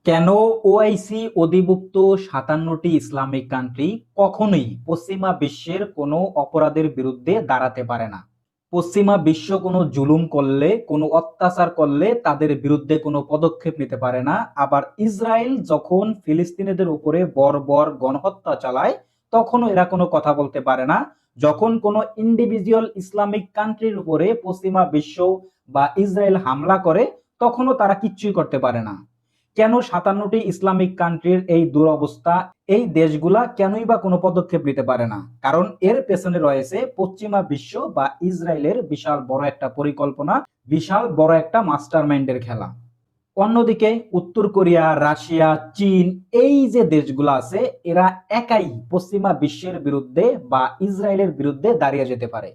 কেন ওআইসি অধিভুক্ত ৫৭টি Islamic country কখনোই পশ্চিমা বিশ্বের কোনো অপরাধের বিরুদ্ধে দাঁড়াতে পারে না? পশ্চিমা বিশ্ব কোনো জুলুম করলে, কোনো অত্যাচার করলে তাদের বিরুদ্ধে কোনো পদক্ষেপ নিতে পারে না। আবার ইসরায়েল যখন ফিলিস্তিনিদের উপরে বর্বর গণহত্যা চালায়, তখনও এরা কোনো কথা বলতে পারে না। যখন কোনো ইন্ডিভিজুয়াল ইসলামিক কান্ট্রির উপরে পশ্চিমা বিশ্ব বা ইসরায়েল হামলা করে, তখনও তারা কিচ্ছুই করতে পারে না। কেন ৫৭টি ইসলামিক কান্ট্রির এই দুরবস্থা? এই দেশগুলা কেনই বা কোনো পদক্ষেপ নিতে পারে না? কারণ এর পেছনে রয়েছে পশ্চিমা বিশ্ব বা ইসরায়েলের বিশাল বড় একটা পরিকল্পনা, বিশাল বড় একটা মাস্টারমাইন্ডের খেলা। অন্যদিকে উত্তর কোরিয়া, রাশিয়া, চীন, এই যে দেশগুলো আছে, এরা একাই পশ্চিমা বিশ্বের বিরুদ্ধে বা ইসরায়েলের বিরুদ্ধে দাঁড়িয়ে যেতে পারে।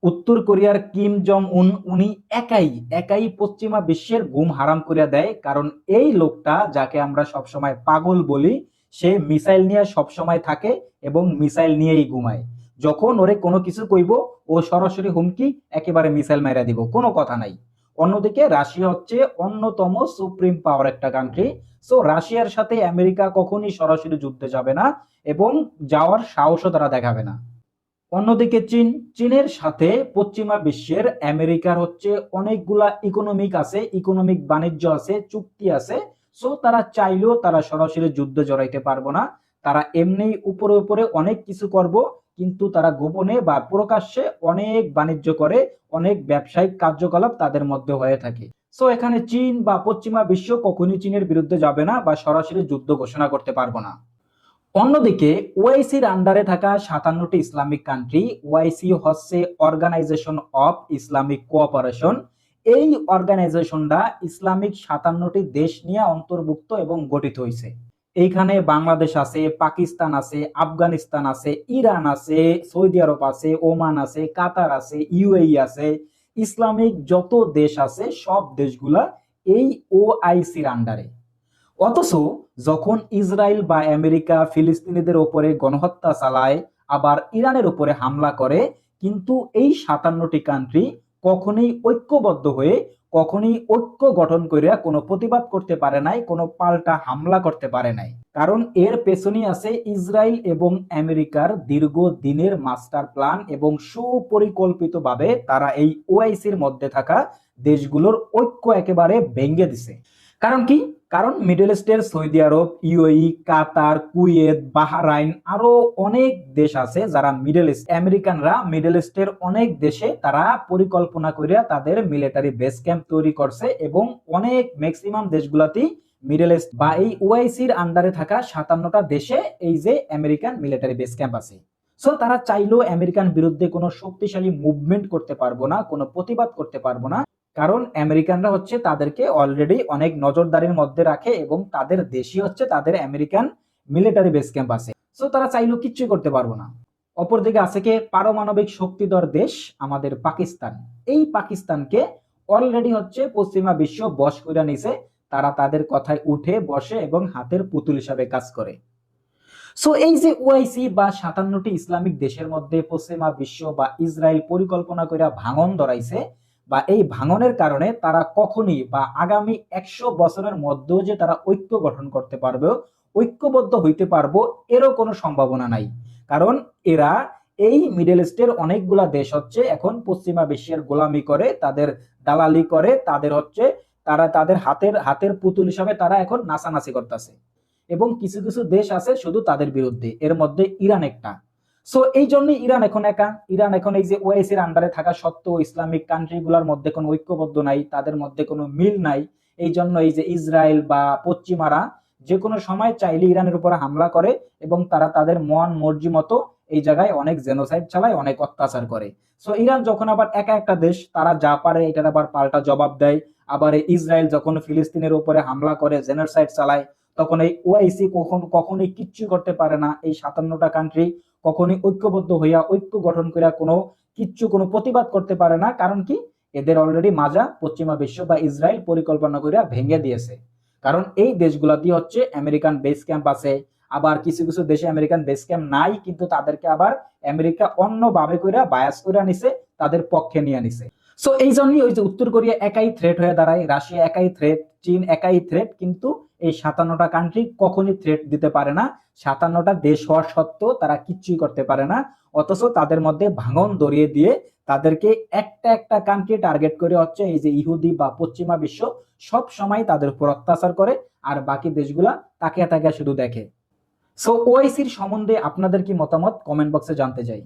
উত্তর কোরিয়ার কিম জং উন, উনি একাই একাই পশ্চিমা বিশ্বের ঘুম হারাম করে দেয়। কারণ এই লোকটা, যাকে আমরা সবসময় পাগল বলি, সে মিসাইল নিয়ে সবসময় থাকে এবং মিসাইল নিয়েই ঘুমায়। যখন ওরে কোনো কিছু কইব, ও সরাসরি হুমকি, একেবারে মিসাইল মাইরা দিব, কোনো কথা নাই। অন্যদিকে রাশিয়া হচ্ছে অন্যতম সুপ্রিম পাওয়ার একটা কান্ট্রি। সো রাশিয়ার সাথে আমেরিকা কখনই সরাসরি যুদ্ধে যাবে না এবং যাওয়ার সাহসও তারা দেখাবে না। অন্যদিকে চীন, চীনের সাথে পশ্চিমা বিশ্বের আমেরিকার হচ্ছে অনেকগুলা ইকোনমিক বাণিজ্য আছে, চুক্তি আছে। সো তারা চাইলেও তারা সরাসরি যুদ্ধে জড়াইতে পারবো না। তারা এমনি উপরে উপরে অনেক কিছু করব, কিন্তু তারা গোপনে বা প্রকাশ্যে অনেক বাণিজ্য করে, অনেক ব্যবসায়িক কার্যকলাপ তাদের মধ্যে হয়ে থাকে। সো এখানে চীন বা পশ্চিমা বিশ্ব কখনই চীনের বিরুদ্ধে যাবে না বা সরাসরি যুদ্ধ ঘোষণা করতে পারবো না। অন্যদিকে ওআইসির আন্ডারে থাকা ৫৭টি ইসলামিক কান্ট্রি, ওআইসি হচ্ছে অর্গানাইজেশন অফ ইসলামিক কোঅপারেশন। এই অর্গানাইজেশনটা ইসলামিক ৫৭টি দেশ নিয়ে অন্তর্ভুক্ত এবং গঠিত হয়েছে। এইখানে বাংলাদেশ আছে, পাকিস্তান আছে, আফগানিস্তান আছে, ইরান আছে, সৌদি আরব আছে, ওমান আছে, কাতার আছে, ইউএই আছে। ইসলামিক যত দেশ আছে, সব দেশগুলা এই ওআইসির আন্ডারে। অথচ যখন ইসরায়েল বা আমেরিকা ফিলিস্তিনিদের উপরে গণহত্যা চালায়, আবার ইরানের উপরে হামলা করে, কিন্তু এই ৫৭টি কান্ট্রি কখনোই ঐক্যবদ্ধ হয়ে, কখনোই ঐক্য গঠন করে কোনো প্রতিবাদ করতে পারে নাই, কোনো পাল্টা হামলা করতে পারে নাই। কারণ এর পেছনেই আছে ইসরায়েল এবং আমেরিকার দীর্ঘ দিনের মাস্টার প্ল্যান এবং সুপরিকল্পিতভাবে তারা এই ওআইসির মধ্যে থাকা দেশগুলোর ঐক্য একেবারে ভেঙে দিছে। কারণ কি? কারণ মিডল ইস্টের সৌদি আরব, ইউএই, কাতার, কুয়েত, বাহরাইন, আরো অনেক দেশ আছে যারা মিডল ইস্ট, আমেরিকানরা মিডল ইস্টের অনেক দেশে তারা পরিকল্পনা করে তাদের মিলিটারি বেস ক্যাম্প তৈরি করছে এবং অনেক ম্যাক্সিমাম দেশগুলাতেই মিডল ইস্ট বা এই ওআইসির আন্ডারে থাকা ৫৭টা দেশে এই যে আমেরিকান মিলিটারি বেস ক্যাম্প আছে। সো তারা চাইলেও আমেরিকান বিরুদ্ধে কোনো শক্তিশালী মুভমেন্ট করতে পারবো না, কোনো প্রতিবাদ করতে পারবো না। কারণ আমেরিকানরা হচ্ছে তাদেরকে অলরেডি অনেক নজরদারির মধ্যে রাখে এবং তাদের দেশই হচ্ছে তাদের আমেরিকান মিলিটারি বেস ক্যাম্প আছে। সো তারা চাইলেও কিচ্ছুই করতে পারবো না। অপরদিকে আছে কে? পারমাণবিক শক্তিধর দেশ আমাদের পাকিস্তান। এই পাকিস্তানকে অলরেডি হচ্ছে পশ্চিমা বিশ্ব বশ করে নিছে। তারা তাদের কথায় উঠে বসে এবং হাতের পুতুল হিসাবে কাজ করে। সো এই যে ওআইসি বা ৫৭টি ইসলামিক দেশের মধ্যে পশ্চিমা বিশ্ব বা ইসরায়েল পরিকল্পনা করে ভাঙন ধরাইছে, বা এই ভাঙনের কারণে তারা কখনই বা আগামী ১০০ বছরের মধ্যেও যে তারা ঐক্য গঠন করতে পারবে, ঐক্যবদ্ধ হইতে পারবো, এরও কোনো সম্ভাবনা নাই। কারণ এরা এই মিডল ইস্টের অনেকগুলা দেশ হচ্ছে এখন পশ্চিমা বিশ্বের গোলামি করে, তাদের দালালি করে, তাদের হচ্ছে তারা তাদের হাতের হাতের পুতুল হিসাবে তারা এখন নাচানাচি করতেছে। এবং কিছু কিছু দেশ আছে শুধু তাদের বিরুদ্ধে, এর মধ্যে ইরান একটা। সো এই জন্যই ইরান এখন একা। ইরান এখন এই যে ওআইসির আন্ডারে থাকা সত্ত্বেও ইসলামিক কান্ট্রি গুলার মধ্যে কোনো ঐক্যবদ্ধ নাই, তাদের মধ্যে কোনো মিল নাই। এই জন্য এই যে ইসরায়েল বা পশ্চিমারা যে কোনো সময় চাইলে ইরানের উপরে হামলা করে এবং তারা তাদের মন মর্জি মতো এই জায়গায় অনেক জেনোসাইড চালায়, অনেক অত্যাচার করে। সো ইরান যখন আবার একা একটা দেশ, তারা যা পারে এটার আবার পাল্টা জবাব দেয়। আবার ইসরায়েল যখন ফিলিস্তিনের উপরে হামলা করে, জেনোসাইড চালায়, তখন এই ওআইসি কখনোই কিচ্ছু করতে পারে না। এই ৫৭টা কান্ট্রি কখনোই ঐক্যবদ্ধ হইয়া ঐক্য গঠন করিয়া কোনো প্রতিবাদ করতে পারে না। কারণ কি? এদের অলরেডি মাজা পশ্চিমা বিশ্ব বা ইসরায়েল পরিকল্পনা করিয়া ভেঙে দিয়েছে। কারণ এই দেশগুলাতে হচ্ছে আমেরিকান বেস ক্যাম্প আছে, আবার কিছু কিছু দেশে আমেরিকান বেস ক্যাম্প নাই, কিন্তু তাদেরকে আবার আমেরিকা অন্যভাবে কইরা বায়াস কইরা নিছে, তাদের পক্ষে নিয়ে নিছে। সো এই জন্যই ওই যে উত্তর কোরিয়া একাই থ্রেট হয়ে দাঁড়ায়, রাশিয়া একাই থ্রেট, চীন একাই থ্রেট, কিন্তু এই 57টা কান্ট্রি কখনই থ্রেট দিতে পারে না। 57টা দেশ হওয়া সত্ত্বেও তারা কিচ্ছুই করতে পারে না। অথচ তাদের মধ্যে ভাঙন ধরিয়ে দিয়ে তাদেরকে একটা একটা কান্ট্রি টার্গেট করে হচ্ছে এই যে ইহুদি বা পশ্চিমা বিশ্ব সব সময় তাদের উপর অত্যাচার করে, আর বাকি দেশগুলা তাকিয়ে তাকিয়ে শুধু দেখে। সো ওআইসির সম্বন্ধে আপনাদের কি মতামত, কমেন্ট বক্সে জানতে চাই।